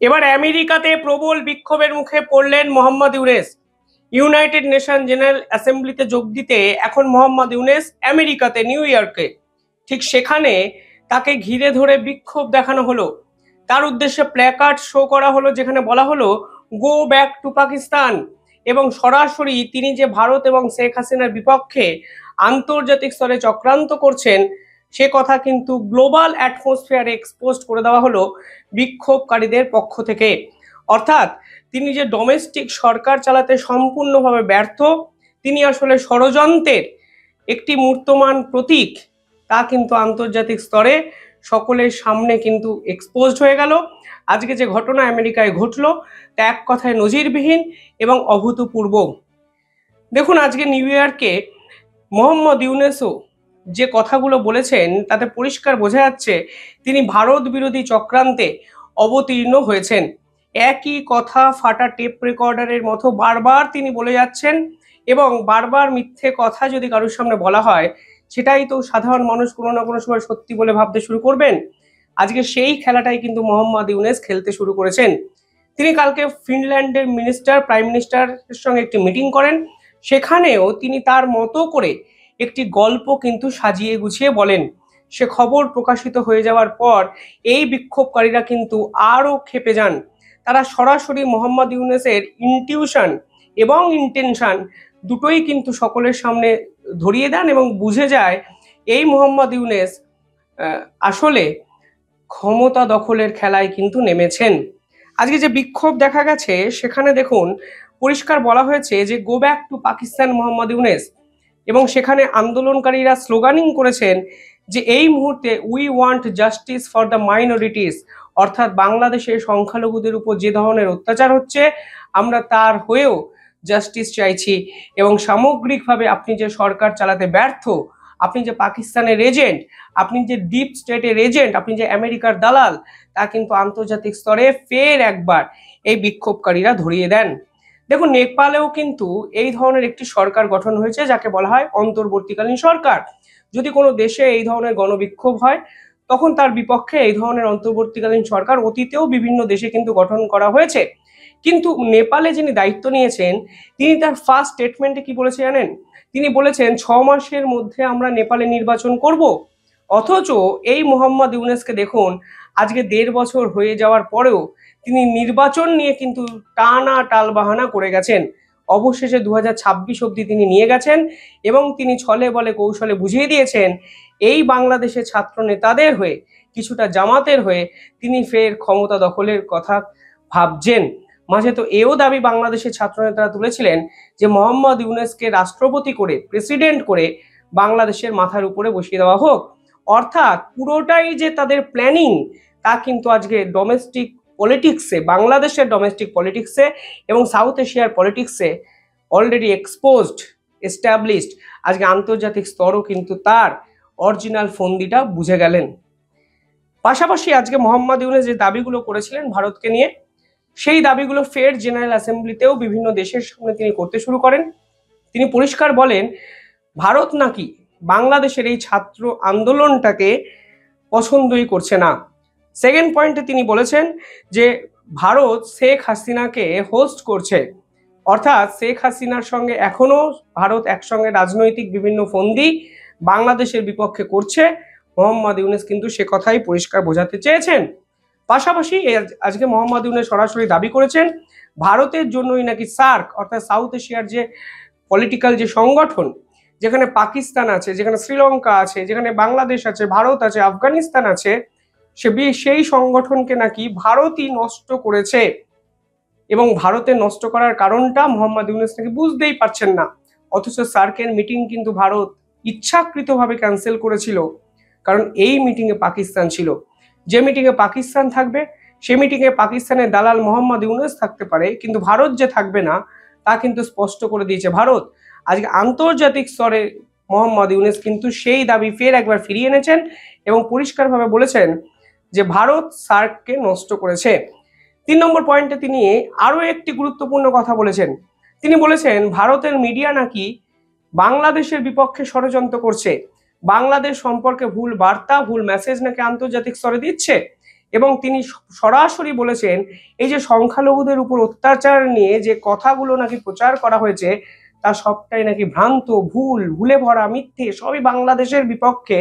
এবার আমেরিকাতে প্রবল বিক্ষোভের মুখে পড়লেন Mohammad Yunus. United Nation General অ্যাসেম্বলিতে যোগ দিতে এখন মোহাম্মদ ইউনূস আমেরিকাতে, নিউ ইয়র্কে। ঠিক সেখানে তাকে ঘিরে ধরে বিক্ষোভ দেখানো হলো। তার উদ্দেশ্যে প্ল্যাকার্ড শো করা হলো, যেখানে বলা হলো গো ব্যাক টু পাকিস্তান। এবং সরাসরি তিনি যে ভারত এবং শেখ হাসিনার বিপক্ষে আন্তর্জাতিক স্তরে চক্রান্ত করছেন সে কথা কিন্তু গ্লোবাল অ্যাটমসফিয়ারে এক্সপোজ করে দেওয়া হলো বিক্ষোভকারীদের পক্ষ থেকে। অর্থাৎ তিনি যে ডোমেস্টিক সরকার চালাতে সম্পূর্ণভাবে ব্যর্থ, তিনি আসলে ষড়যন্ত্রের একটি মূর্তমান প্রতীক, তা কিন্তু আন্তর্জাতিক স্তরে সকলের সামনে কিন্তু এক্সপোজড হয়ে গেল। আজকে যে ঘটনা আমেরিকায় ঘটলো তা এক কথায় নজিরবিহীন এবং অভূতপূর্ব। দেখুন, আজকে নিউ ইয়র্কে মোহাম্মদ ইউনূসও যে কথাগুলো বলেছেন তাতে পরিষ্কার বোঝা যাচ্ছে তিনি ভারত বিরোধী চক্রান্তে অবতীর্ণ হয়েছেন। একই কথা ফাটা টেপ রেকর্ডারের মতো বারবার তিনি বলে যাচ্ছেন, এবং বারবার মিথ্যে কথা যদি কারোর সামনে বলা হয় সেটাই তো সাধারণ মানুষ কোনো না কোনো সময় সত্যি বলে ভাবতে শুরু করবেন। আজকে সেই খেলাটাই কিন্তু মোহাম্মদ ইউনূস খেলতে শুরু করেছেন। তিনি কালকে ফিনল্যান্ডের প্রাইম মিনিস্টারের সঙ্গে একটি মিটিং করেন। সেখানেও তিনি তার মতো করে একটি গল্প কিন্তু সাজিয়ে গুছিয়ে বলেন। সে খবর প্রকাশিত হয়ে যাওয়ার পর এই বিক্ষোভকারীরা কিন্তু আরও ক্ষেপে যান। তারা সরাসরি মোহাম্মদ ইউনূসের ইনটিউশন এবং ইন্টেনশন দুটোই কিন্তু সকলের সামনে ধরিয়ে দেন এবং বুঝে যায় এই মোহাম্মদ ইউনূস আসলে ক্ষমতা দখলের খেলায় কিন্তু নেমেছেন। আজকে যে বিক্ষোভ দেখা গেছে সেখানে দেখুন পরিষ্কার বলা হয়েছে যে go back to Pakistan Mohammad Yunus, এবং সেখানে আন্দোলনকারীরা স্লোগানিং করেছেন যে এই মুহূর্তে we want justice for the minorities, অর্থাৎ বাংলাদেশের সংখ্যালঘুদের উপর যে ধরনের অত্যাচার হচ্ছে আমরা তার হয়েও জাস্টিস চাইছি। এবং সামগ্রিকভাবে আপনি যে সরকার চালাতে ব্যর্থ, আপনি যে পাকিস্তানের এজেন্ট, আপনি যে ডিপ স্টেটের এজেন্ট, আপনি যে আমেরিকার দালাল, তা কিন্তু আন্তর্জাতিক স্তরে ফের একবার এই বিক্ষোভকারীরা ধরিয়ে দেন। দেখুন, নেপালেও কিন্তু এই ধরনের একটি সরকার গঠন হয়েছে যাকে বলা হয় অন্তর্বর্তীকালীন সরকার। যদি কোনো দেশে এই ধরনের গণবিক্ষোভ হয় তখন তার বিপক্ষে এই ধরনের অন্তর্বর্তীকালীন সরকার অতীতেও বিভিন্ন দেশে কিন্তু গঠন করা হয়েছে। কিন্তু নেপালে যিনি দায়িত্ব নিয়েছেন তিনি তার ফার্স্ট স্টেটমেন্টে কি বলেছে জানেন? তিনি বলেছেন 6 মাসের মধ্যে আমরা নেপালে নির্বাচন করব। অথচ এই মোহাম্মদ ইউনূসকে দেখুন, আজকে 1.5 বছর হয়ে যাওয়ার পরেও তিনি নির্বাচন নিয়ে কিন্তু টানা টালবাহানা করে গেছেন। অবশেষে 2026 অবধি তিনি নিয়ে গেছেন এবং তিনি ছলে বলে কৌশলে বুঝিয়ে দিয়েছেন এই বাংলাদেশের ছাত্র নেতাদের হয়ে, কিছুটা জামাতের হয়ে তিনি ফের ক্ষমতা দখলের কথা ভাবছেন। মাঝে তো এও দাবি বাংলাদেশের ছাত্র নেতারা তুলেছিলেন যে মোহাম্মদ ইউনূসকে রাষ্ট্রপতি করে, প্রেসিডেন্ট করে বাংলাদেশের মাথার উপরে বসিয়ে দেওয়া হোক। অর্থাৎ পুরোটাই যে তাদের প্ল্যানিং, তা কিন্তু আজকে ডোমেস্টিক পলিটিক্সে, বাংলাদেশের ডোমেস্টিক পলিটিক্সে এবং সাউথ এশিয়ার পলিটিক্সে অলরেডি এক্সপোজড, এস্টাবলিশড। আজকে আন্তর্জাতিক স্তরও কিন্তু তার অরিজিনাল ফন্দিটা বুঝে গেলেন। পাশাপাশি আজকে মোহাম্মদ ইউনূস যে দাবিগুলো করেছিলেন ভারতকে নিয়ে, সেই দাবিগুলো ফের জেনারেল অ্যাসেম্বলিতেও বিভিন্ন দেশের সামনে তিনি করতে শুরু করেন। তিনি পরিষ্কার বলেন ভারত নাকি বাংলাদেশের এই ছাত্র আন্দোলনটাকে পছন্দই করছে না। সেকেন্ড পয়েন্টে তিনি বলেছেন যে ভারত শেখ হাসিনাকে হোস্ট করছে, অর্থাৎ শেখ হাসিনার সঙ্গে এখনো ভারত একসঙ্গে রাজনৈতিক বিভিন্ন ফন্দি বাংলাদেশের বিপক্ষে করছে। মোহাম্মদ ইউনূস কিন্তু সে কথাই পরিষ্কার বোঝাতে চেয়েছেন। পাশাপাশি আজকে মোহাম্মদ ইউনূস সরাসরি দাবি করেছেন ভারতের জন্যই নাকি সার্ক, অর্থাৎ সাউথ এশিয়ার যে পলিটিক্যাল যে সংগঠন, যেখানে পাকিস্তান আছে, যেখানে শ্রীলঙ্কা আছে, যেখানে বাংলাদেশ আছে, ভারত আছে, আফগানিস্তান আছে, সেই সংগঠনকে নাকি ভারতই নষ্ট করেছে। এবং ভারতের নষ্ট করার কারণটা মোহাম্মদ ইউনূস নাকি বুঝতেই পারছেন না। অথচ সার্কের মিটিং কিন্তু ভারত ইচ্ছাকৃতভাবে ক্যান্সেল করেছিল, কারণ এই মিটিংয়ে পাকিস্তান ছিল। যে মিটিংয়ে পাকিস্তান থাকবে সে মিটিংয়ে পাকিস্তানের দালাল মোহাম্মদ ইউনূস থাকতে পারে, কিন্তু ভারত যে থাকবে না তা কিন্তু স্পষ্ট করে দিয়েছে ভারত। আজকে আন্তর্জাতিক স্তরে মোহাম্মদ ইউনূস কিন্তু সেই দাবি ফের একবার ফিরিয়ে এনেছেন এবং পরিষ্কারভাবে বলেছেন যে ভারত সার্ককে নষ্ট করেছে। 3 নম্বর পয়েন্টে তিনি আরও একটি গুরুত্বপূর্ণ কথা বলেছেন। তিনি বলেছেন ভারতের মিডিয়া নাকি বাংলাদেশের বিপক্ষে ষড়যন্ত্র করছে, বাংলাদেশ সম্পর্কে ভুল বার্তা, ভুল মেসেজ নাকি আন্তর্জাতিক স্তরে দিচ্ছে এবং তিনি সরাসরি বলেছেন এই যে সংখ্যালঘুদের উপর অত্যাচার নিয়ে যে কথাগুলো নাকি প্রচার করা হয়েছে তা সবটাই নাকি ভ্রান্ত, ভুলে ভরা, মিথ্যে, সবই বাংলাদেশের বিপক্ষে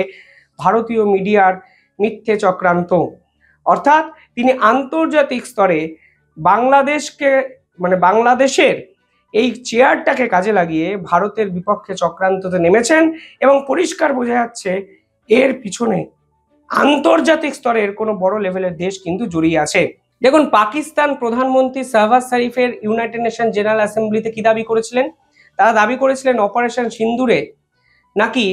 ভারতীয় মিডিয়ার মিথ্যে চক্রান্ত। অর্থাৎ তিনি আন্তর্জাতিক স্তরে বাংলাদেশকে বাংলাদেশের এই চেয়ারটাকে কাজে লাগিয়ে ভারতের বিপক্ষে চক্রান্ততে নেমেছেন এবং পরিষ্কার বোঝা যাচ্ছে এর পিছনে আন্তর্জাতিক স্তরের কোনো বড় লেভেলের দেশ কিন্তু জড়িয়ে আছে। দেখুন, পাকিস্তান প্রধানমন্ত্রী শাহবাজ শরীফের ইউনাইটেড নেশন জেনারেল অ্যাসেম্বলিতে কি দাবি করেছিলেন? তারা দাবি করেছিলেন অপারেশন সিন্দুরে নাকি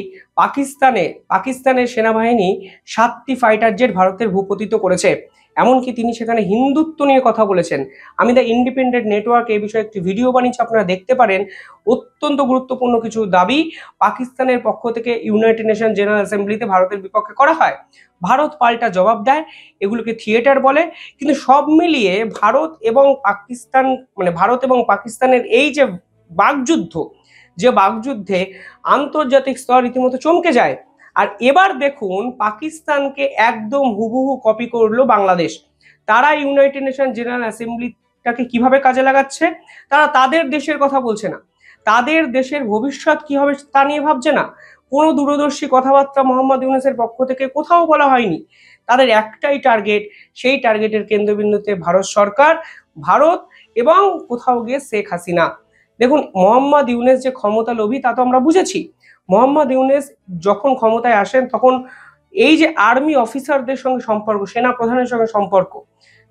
পাকিস্তানের সেনাবাহিনী 7টি ফাইটার জেট ভারতের ভূপতিত করেছে। এমনকি তিনি সেখানে হিন্দুত্ব নিয়ে কথা বলেছেন। আমি দ্য ইন্ডিপেন্ডেন্ট নেটওয়ার্ক এই বিষয়ে একটি ভিডিও বানিয়েছি, আপনারা দেখতে পারেন। অত্যন্ত গুরুত্বপূর্ণ কিছু দাবি পাকিস্তানের পক্ষ থেকে ইউনাইটেড নেশন জেনারেল অ্যাসেম্বলিতে ভারতের বিপক্ষে করা হয়। ভারত পাল্টা জবাব দেয়, এগুলোকে থিয়েটার বলে। কিন্তু সব মিলিয়ে ভারত এবং পাকিস্তানের এই যে বাকযুদ্ধে আন্তর্জাতিক স্তর রীতিমতো চমকে যায়। আর এবার দেখুন, পাকিস্তানকে একদম হুবহু কপি করলো বাংলাদেশ। তারা ইউনাইটেড নেশন জেনারেল অ্যাসেম্বলিটাকে কিভাবে কাজে লাগাচ্ছে? তারা তাদের দেশের কথা বলছে না, তাদের দেশের ভবিষ্যৎ কি হবে তা নিয়ে ভাবছে না। কোনো দূরদর্শী কথাবার্তা মোহাম্মদ ইউনূসের পক্ষ থেকে কোথাও বলা হয়নি। তাদের একটাই টার্গেট, সেই টার্গেটের কেন্দ্রবিন্দুতে ভারত সরকার, ভারত এবং কোথাও গিয়ে শেখ হাসিনা। দেখুন, মোহাম্মদ ইউনূস যে ক্ষমতা লোভী তা তো আমরা বুঝেছি। মোহাম্মদ ইউনূস যখন ক্ষমতায় আসেন তখন এই যে আর্মি অফিসারদের সঙ্গে সম্পর্ক, সেনা প্রধানের সঙ্গে সম্পর্ক,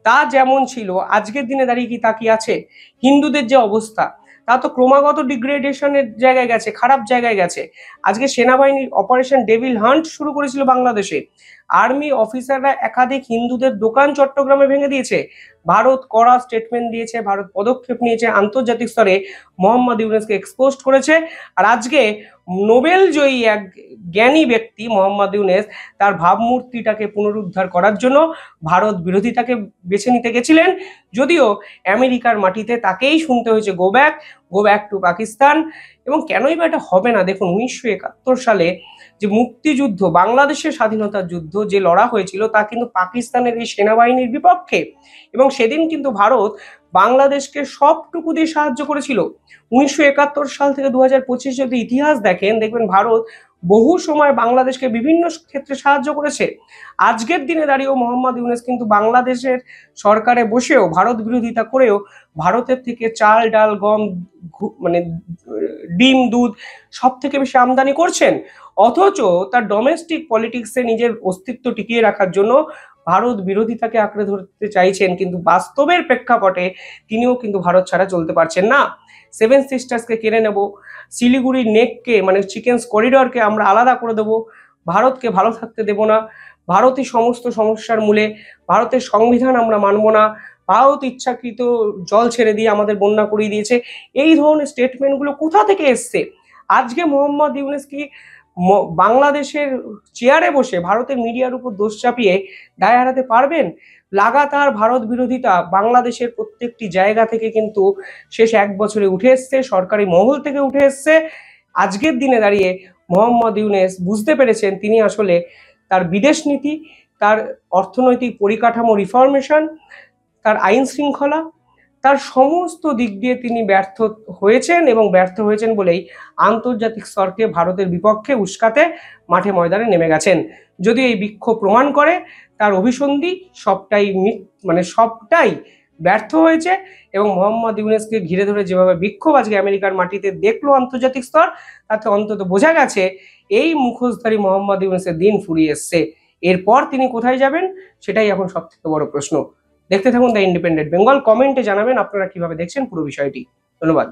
তা যেমন ছিল আজকের দিনে দাঁড়িয়ে কি তা কি আছে? হিন্দুদের যে অবস্থা তা তো ক্রমাগত ডিগ্রেডেশনের জায়গায় গেছে, খারাপ জায়গায় গেছে। আজকে সেনাবাহিনীর অপারেশন ডেভিল হান্ট শুরু করেছিল বাংলাদেশে। আর্মি অফিসাররা একাধিক হিন্দুদের দোকান চট্টগ্রামে ভেঙে দিয়েছে। ভারত কড়া স্টেটমেন্ট দিয়েছে, ভারত পদক্ষেপ নিয়েছে, আন্তর্জাতিক স্তরে মোহাম্মদ ইউনূসকে এক্সপোজ করেছে। আর আজকে নোবেল জয়ী এক জ্ঞানী ব্যক্তি মোহাম্মদ ইউনূস তার ভাবমূর্তিটাকে পুনরুদ্ধার করার জন্য ভারত বিরোধিতাকে বেছে নিতে গেছিলেন। যদিও আমেরিকার মাটিতে তাকেই শুনতে হয়েছে গো ব্যাক টু পাকিস্তান। এবং কেনই বা এটা হবে না? দেখুন, 1971 সালে যে মুক্তিযুদ্ধ, বাংলাদেশের স্বাধীনতার যুদ্ধ যে লড়া হয়েছিল তা কিন্তু পাকিস্তানের এই সেনাবাহিনীর বিপক্ষে। এবং সেদিন কিন্তু ভারত বাংলাদেশকে সবটুকু দিয়ে সাহায্য করেছিল। 1971 সাল থেকে 2025 যদি ইতিহাস দেখেন, দেখবেন ভারত বহু সময় বাংলাদেশকে বিভিন্ন ক্ষেত্রে সাহায্য করেছে। আজকের দিনে দাঁড়িয়েও মোহাম্মদ ইউনূস কিন্তু বাংলাদেশের সরকারে বসেও, ভারত বিরোধিতা করেও, ভারতের থেকে চাল, ডাল, গম, ডিম, দুধ সব থেকে বেশি আমদানি করছেন। অথচ তার ডোমেস্টিক পলিটিক্সে নিজের অস্তিত্ব টিকিয়ে রাখার জন্য ভারত বিরোধিতাকে আঁকড়ে ধরতে চাইছেন, কিন্তু বাস্তবের প্রেক্ষাপটে তিনিও কিন্তু ভারত ছাড়া চলতে পারছেন না। 7 সিস্টার্সকে কেড়ে নেব, শিলিগুড়ির নেককে চিকেন্স করিডরকে আমরা আলাদা করে দেব, ভারতকে ভালো থাকতে দেব না, ভারতই সমস্ত সমস্যার মূলে, ভারতের সংবিধান আমরা মানব না, ভারত ইচ্ছাকৃত জল ছেড়ে দিয়ে আমাদের বন্যা করিয়ে দিয়েছে। এই ধরনের স্টেটমেন্টগুলো কোথা থেকে এসছে? আজকে মোহাম্মদ ইউনূস কি বাংলাদেশের চেয়ারে বসে ভারতের মিডিয়ার উপর দোষ চাপিয়ে দায় এড়াতে পারবেন? লাগাতার ভারত বিরোধিতা বাংলাদেশের প্রত্যেকটি জায়গা থেকে কিন্তু শেষ 1 বছরে উঠে এসছে, সরকারি মহল থেকে উঠে এসছে। আজকের দিনে দাঁড়িয়ে মোহাম্মদ ইউনূস বুঝতে পেরেছেন তিনি আসলে তার বিদেশ নীতি, তার অর্থনৈতিক পরিকাঠামো রিফরমেশন, তার আইন শৃঙ্খলা, তার সমস্ত দিক দিয়ে তিনি ব্যর্থ হয়েছেন বলেই আন্তর্জাতিক স্তরকে ভারতের বিপক্ষে উস্কাতে মাঠে ময়দানে নেমে গেছেন। যদি এই বিক্ষোভ প্রমাণ করে তার অভিসন্ধি সবটাই ব্যর্থ হয়েছে। এবং মোহাম্মদ ইউনূসকে ঘিরে ধরে যেভাবে বিক্ষোভ আজকে আমেরিকার মাটিতে দেখলো আন্তর্জাতিক স্তর, তাতে অন্তত বোঝা গেছে এই মুখোশধারী মোহাম্মদ ইউনূসের দিন ফুরিয়ে এসছে। এরপর তিনি কোথায় যাবেন সেটাই এখন সব থেকে বড় প্রশ্ন। দেখতে থাকুন দ্য ইন্ডিপেন্ডেন্ট বেঙ্গল। কমেন্টে জানাবেন আপনারা কিভাবে দেখছেন পুরো বিষয়টি। ধন্যবাদ।